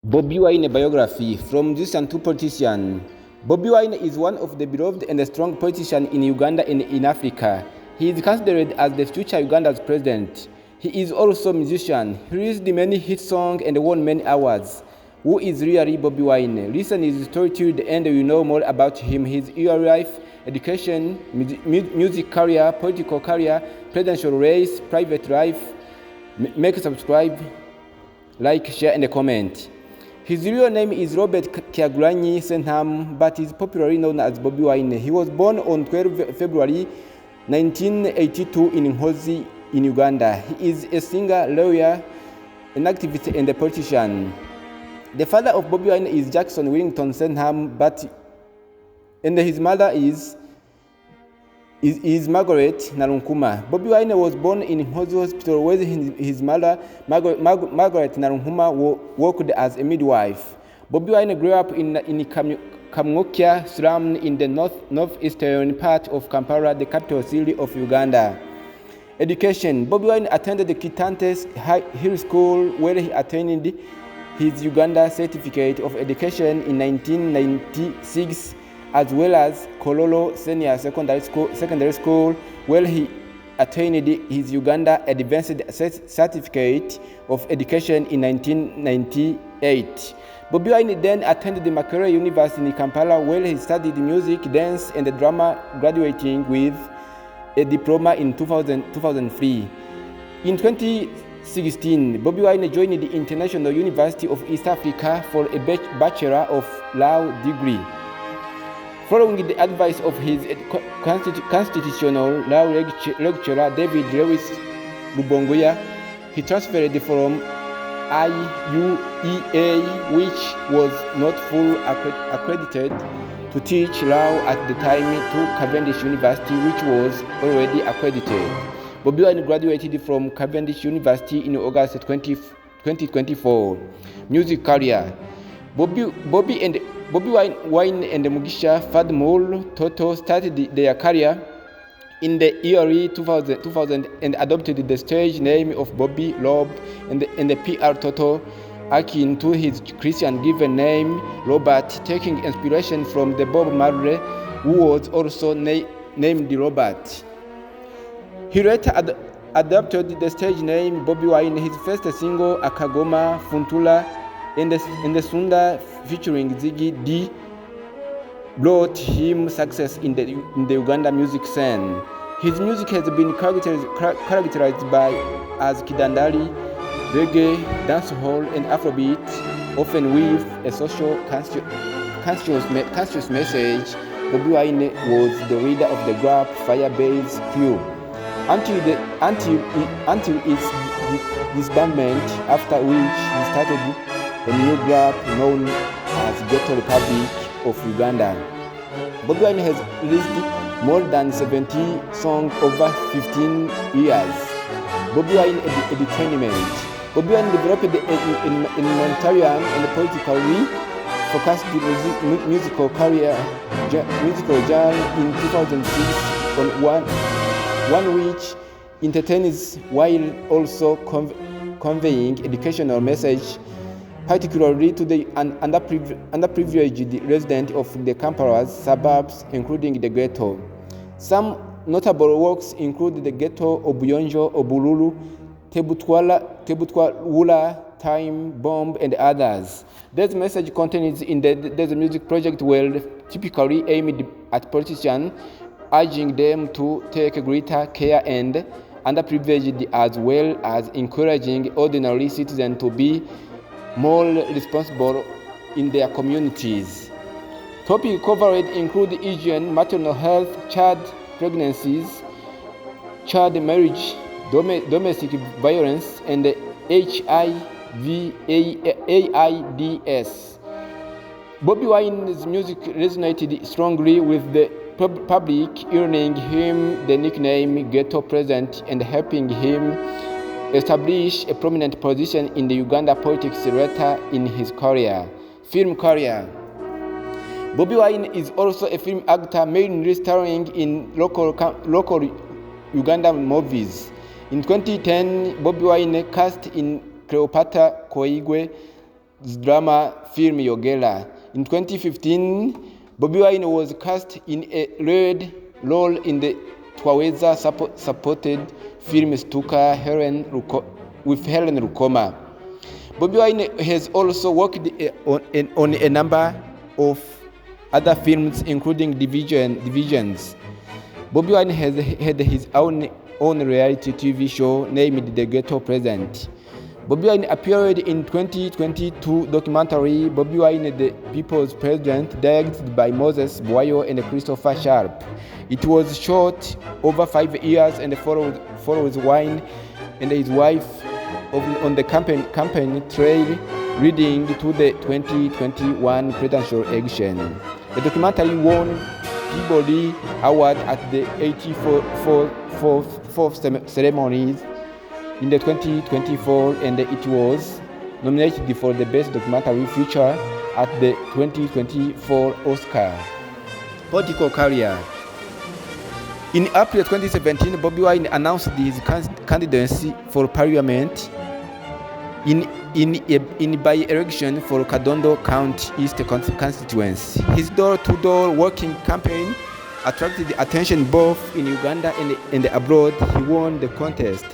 Bobi Wine biography from musician to politician. Bobi Wine is one of the beloved and strong politicians in Uganda and in Africa. He is considered as the future Uganda's president. He is also a musician. He released many hit songs and won many awards. Who is really Bobi Wine? Listen his story to the end, you know more about him, his early life, education, music career, political career, presidential race, private life. Make subscribe, like, share, and comment. His real name is Robert Kyagulanyi Sentamu, but is popularly known as Bobi Wine. He was born on 12 February 1982 in Hozi in Uganda. He is a singer, lawyer, an activist, and a politician. The father of Bobi Wine is Jackson Willington Sentamu, and his mother is Margaret Narunkuma. Bobi Wine was born in Hozi Hospital, where his mother, Margaret Narunkuma, worked as a midwife. Bobi Wine grew up in Kamwokia slum in the northeastern part of Kampala, the capital city of Uganda. Education. Bobi Wine attended the Kitante Hill School, where he attained his Uganda Certificate of Education in 1996, as well as Kololo Senior Secondary School, where he attained his Uganda Advanced Certificate of Education in 1998. Bobi Wine then attended the Makerere University in Kampala, where he studied music, dance, and drama, graduating with a diploma in 2003. In 2016, Bobi Wine joined the International University of East Africa for a Bachelor of Law degree. Following the advice of his constitutional law lecturer David Lewis Lubongoya, he transferred from IUEA, which was not fully accredited to teach law at the time, to Cavendish University, which was already accredited. Bobi Wine graduated from Cavendish University in August 2024. Music career. Bobi Wine and Mugisha Fadmul Toto started their career in the early 2000 and adopted the stage name of Bobby Rob and the PR Toto, akin to his Christian given name Robert, taking inspiration from the Bob Marley, who was also named Robert. He later adopted the stage name Bobi Wine. His first single, Akagoma Funtula, and the Sunda featuring Ziggy D brought him success in the Uganda music scene. His music has been characterized by as kidandali, reggae, dancehall, and Afrobeat, often with a social conscious message. Bobi Wine was the leader of the group Firebase Crew until its disbandment, after which he started a new group known as Ghetto Republic of Uganda. Bobi Wine has released more than 70 songs over 15 years. Bobi Wine Entertainment. Bobi Wine developed a humanitarian and politically focused musical genre in 2006 on one which entertains while also conveying educational message, particularly to the underprivileged residents of the Kampala's suburbs, including the ghetto. Some notable works include the Ghetto, Obuyonjo, Obululu, Tebutwala, Time Bomb, and others. This message contains in the music project were typically aimed at politicians, urging them to take greater care and underprivileged, as well as encouraging ordinary citizens to be more responsible in their communities. Topics covered include hygiene, maternal health, child pregnancies, child marriage, domestic violence, and HIV/AIDS. Bobi Wine's music resonated strongly with the public, earning him the nickname Ghetto President and helping him establish a prominent position in the Uganda politics later in his career. Film career. Bobi Wine is also a film actor, mainly starring in local Ugandan movies. In 2010, Bobi Wine cast in Cleopatra Koigwe drama film Yogela. In 2015, Bobi Wine was cast in a lead role in the Twaweza-supported film Stuka with Helen Rukoma. Bobi Wine has also worked on a number of other films, including Divisions. Bobi Wine has had his own reality TV show named The Ghetto President. Bobi Wine appeared in 2022 documentary Bobi Wine, the People's President, directed by Moses Boyo and Christopher Sharp. It was shot over 5 years and follows Wine and his wife on the campaign trail leading to the 2021 presidential election. The documentary won Peabody Award at the 84th ceremonies in the 2024, and it was nominated for the Best Documentary Feature at the 2024 Oscar. Political career. In April 2017, Bobi Wine announced his candidacy for parliament in by-election for Kadondo County East constituency. His door-to-door walking campaign attracted attention both in Uganda and abroad. He won the contest.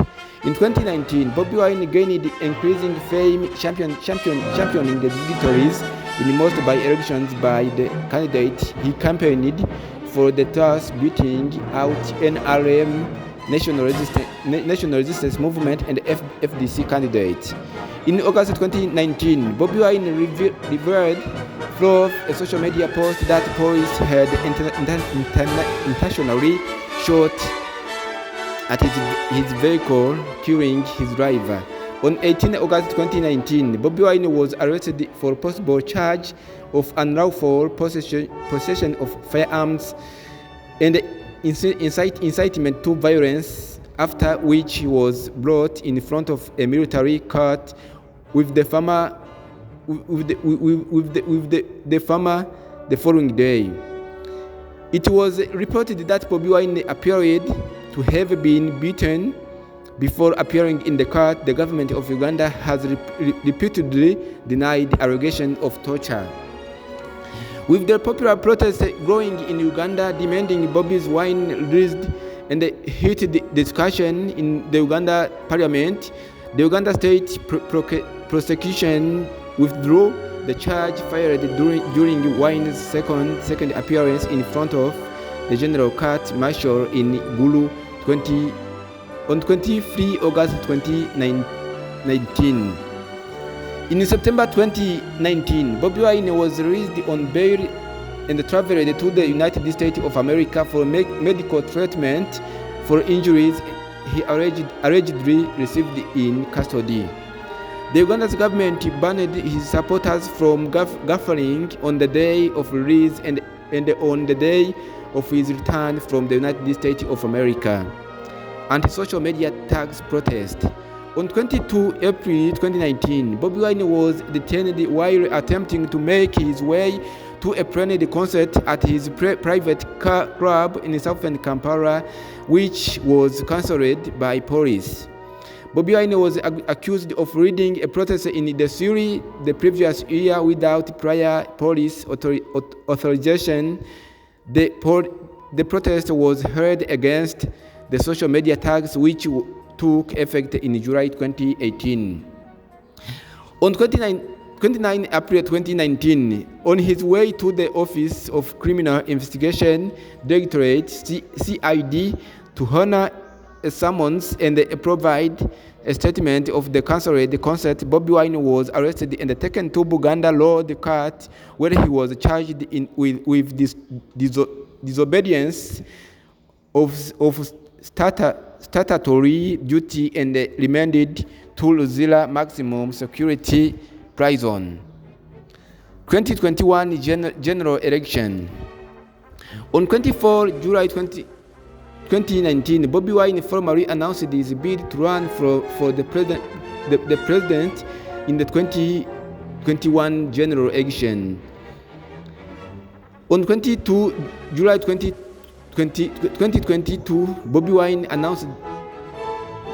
In 2019, Bobi Wine gained increasing fame, championing the victories in most by-elections by the candidate he campaigned for, thus beating out NRM, National Resistance Movement, and FDC candidates. In August 2019, Bobi Wine revealed through a social media post that police had intentionally shot at his vehicle, killing his driver. On 18 August 2019, Bobi Wine was arrested for possible charge of unlawful possession of firearms and incitement to violence, after which he was brought in front of a military court with the farmer the following day. It was reported that Bobi Wine appeared to have been beaten before appearing in the court. The government of Uganda has repeatedly denied allegations of torture. With the popular protest growing in Uganda demanding Bobi Wine released and heated discussion in the Uganda parliament, the Uganda state prosecution withdrew the charge filed during Wine's second appearance in front of the General Court Martial in Gulu on 23 August 2019. In September 2019, Bobi Wine was released on bail and traveled to the United States of America for medical treatment for injuries he allegedly received in custody. The Uganda's government banned his supporters from gathering on the day of release and on the day of his return from the United States of America. Anti-social media tags protest. On 22 April 2019, Bobi Wine was detained while attempting to make his way to a planned concert at his private club in southern Kampala, which was cancelled by police. Bobi Wine was accused of leading a protest in the Surrey the previous year without prior police authorization. The protest was held against the social media tags, which took effect in July 2018. On 29 April 2019, on his way to the Office of Criminal Investigation Directorate (CID) to honor a summons and provide a statement of the cancelled concert, Bobi Wine was arrested and taken to Buganda Road Court, where he was charged with disobedience of statutory duty and remanded to Luzira Maximum Security Prison. 2021 General Election. On 24 July 2019, Bobi Wine formally announced his bid to run for the president in the 2021 general election. On 22 July 2022, Bobi Wine announced.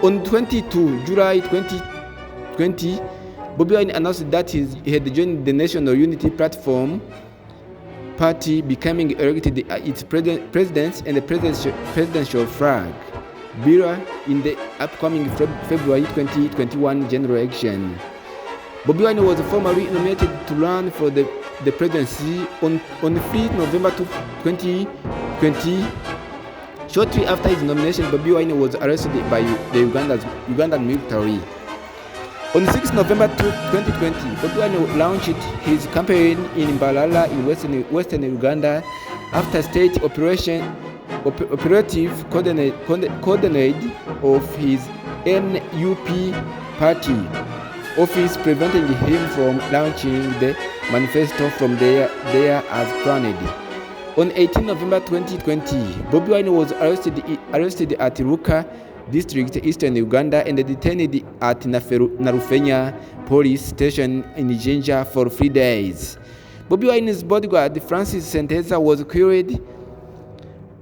On 22 July 2020, Bobi Wine announced that he had joined the National Unity Platform Party, becoming elected its president and the presidential flag bearer in the upcoming February 2021 general election. Bobi Wine was formally nominated to run for the presidency on 3 November 2020. Shortly after his nomination, Bobi Wine was arrested by the Ugandan military. On 6 November 2020, Bobi Wine launched his campaign in Mbalala in western Uganda after state operative coordinator of his NUP party office preventing him from launching the manifesto from there as planned. On 18 November 2020, Bobi Wine was arrested at Ruka district, eastern Uganda, and detained at Narufenya police station in Jinja for 3 days. Bobi Wine's bodyguard, Francis Senteza, was killed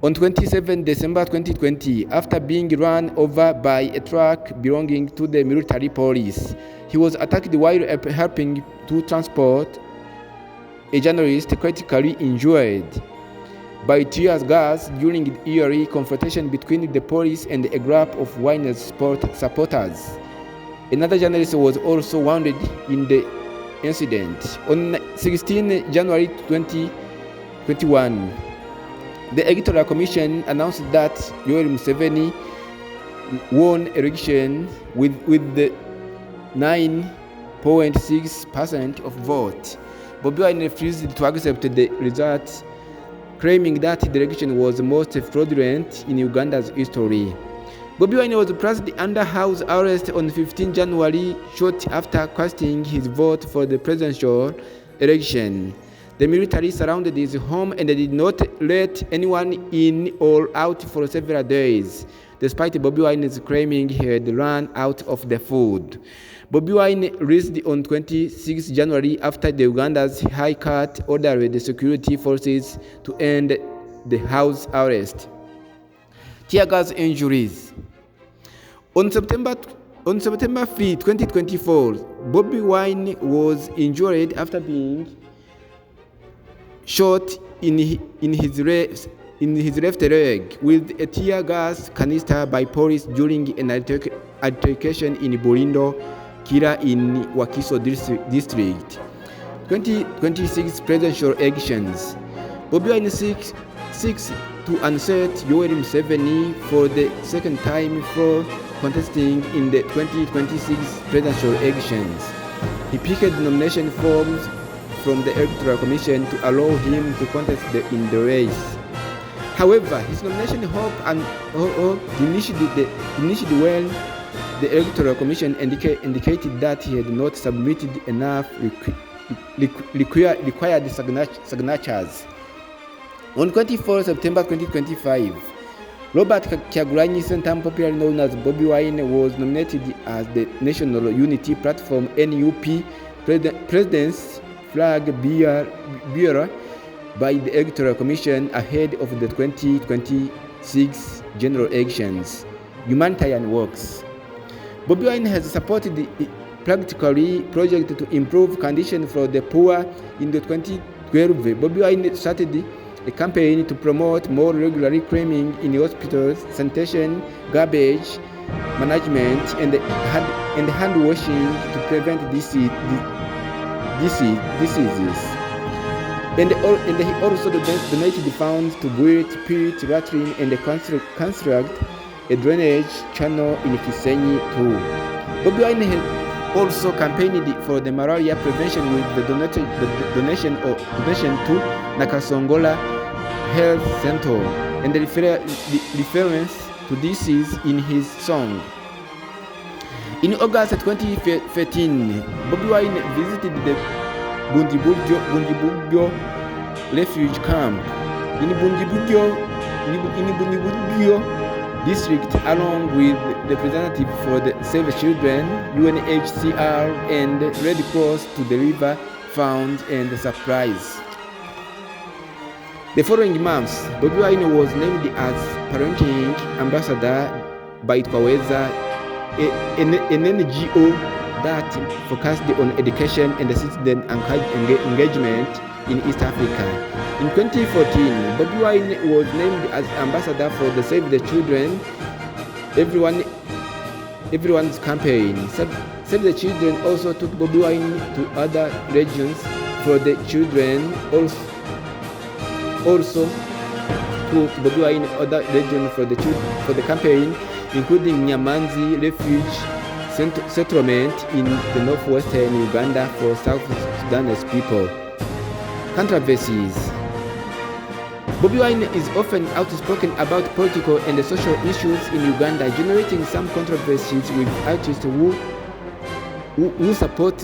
on 27 December 2020 after being run over by a truck belonging to the military police. He was attacked while helping to transport a journalist critically injured by tear gas during the eerie confrontation between the police and a group of Wine's supporters. Another journalist was also wounded in the incident. On 16 January 2021, the Electoral Commission announced that Yoweri Museveni won election with the 9.6% of vote. Bobi Wine refused to accept the results, claiming that the election was the most fraudulent in Uganda's history. Bobi Wine was placed under house arrest on 15 January, shortly after casting his vote for the presidential election. The military surrounded his home and did not let anyone in or out for several days, despite Bobi Wine's claiming he had run out of the food. Bobi Wine released on 26 January after the Uganda's High Court ordered the security forces to end the house arrest. Tear gas injuries. On September 3, 2024, Bobi Wine was injured after being shot in his left leg with a tear gas canister by police during an altercation in Bolindo, Kira in Wakiso district. 2026 presidential elections. Bobi Wine seeks to unseat Yoweri Museveni for the second time for contesting in the 2026 presidential elections. He picked nomination forms from the Electoral Commission to allow him to contest in the race. However, his nomination hope diminished when the Electoral Commission indicated that he had not submitted enough required signatures. On 24 September 2025, Robert Kyagulanyi Ssentamu, popularly known as Bobi Wine, was nominated as the National Unity Platform (NUP) President's flag bearer by the Electoral Commission ahead of the 2026 general elections. Humanitarian works. Bobi Wine has supported the practically project to improve conditions for the poor. In the 2012, Bobi Wine started a campaign to promote more regular cleaning in hospitals, sanitation, garbage management, and hand washing to prevent diseases. And he also donated funds to build pit latrine and construct a drainage channel in Kisenyi too. Bobi Wine has also campaigned for the malaria prevention with the donation to Nakasongola Health Center and the reference to disease in his song. In August 2013, Bobi Wine visited the Bundibugyo refugee camp in Bundibugyo district along with representatives for the Save the Children, UNHCR, and Red Cross to deliver funds and supplies. The following months, Bobi Wine was named as parenting ambassador by Twaweza, an NGO that focused on education and citizen engagement in East Africa. In 2014, Bobi Wine was named as ambassador for the Save the Children Everyone's campaign. Save the Children also took Bobi Wine to other regions for the children. Also took Bobi Wine other regions for the campaign, including Nyamanzi Refuge Settlement in the northwestern Uganda for South Sudanese people. Controversies. Bobi Wine is often outspoken about political and social issues in Uganda, generating some controversies with artists who supports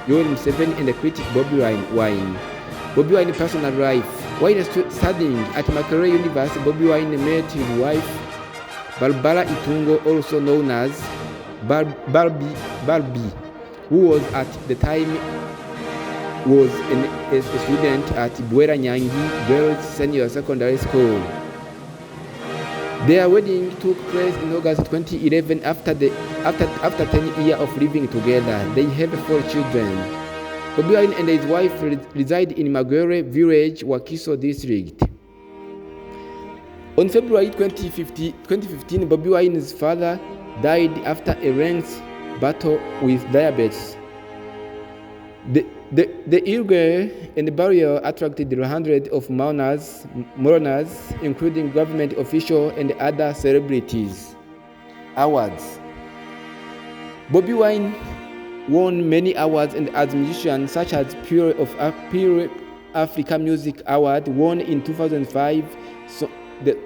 Yoweri Museveni and critic Bobi Wine. Bobi Wine personal life. While studying at Makerere University, Bobi Wine met his wife Barbara Itungo, also known as Barbie, who was at the time was a student at Bwera Nyangi Girls Senior Secondary School. Their wedding took place in August 2011 after 10 years of living together. They have 4 children. Bobi Wine and his wife reside in Magere Village, Wakiso District. On February 2015, Bobi Wine's father died after a lengthy battle with diabetes. The Ilge and the burial attracted hundreds of mourners, including government officials and other celebrities. Awards. Bobi Wine won many awards and as musician, such as Pure Africa Music Award, won in 2005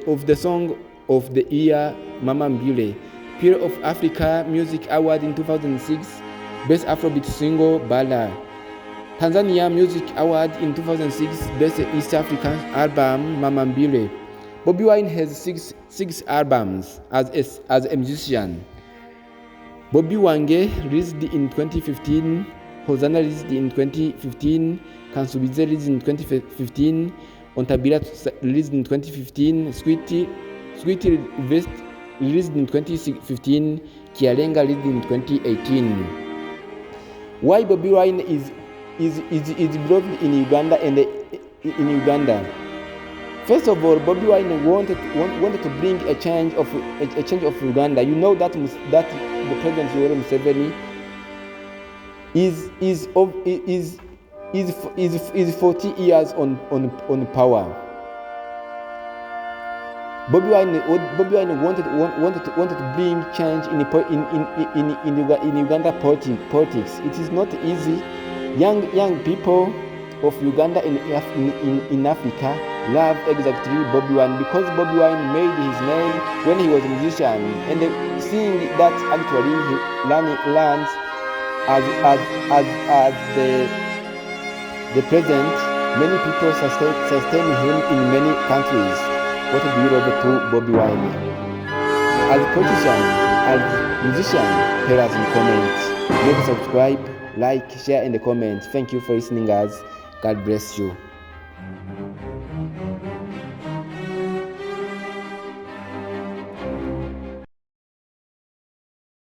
of the Song of the Year Mama Mbile, Pure of Africa Music Award in 2006, Best Afrobeat Single Bala, Tanzania Music Award in 2006, Best East African Album Mama Mbile. Bobi Wine has six albums as a musician. Bobi Wange released in 2015, Hosanna released in 2015, Kansubize released in 2015, Ontabira released in 2015, Sweetie released in 2015, Kialenga released in 2018. Why Bobi Wine is involved in Uganda and in Uganda? First of all, Bobi Wine wanted to bring a change of Uganda. You know that the President Yoweri Museveni is 40 years on power. Bobi Wine wanted to bring change in Uganda politics. It is not easy. Young people of Uganda in Africa love exactly Bobi Wine because Bobi Wine made his name when he was a musician, and seeing that actually he lands as the president, many people sustain him in many countries. What do you love to Bobi Wine? As a politician, as a musician, tell us in comments. Make subscribe, like, share in the comments. Thank you for listening, guys. God bless you.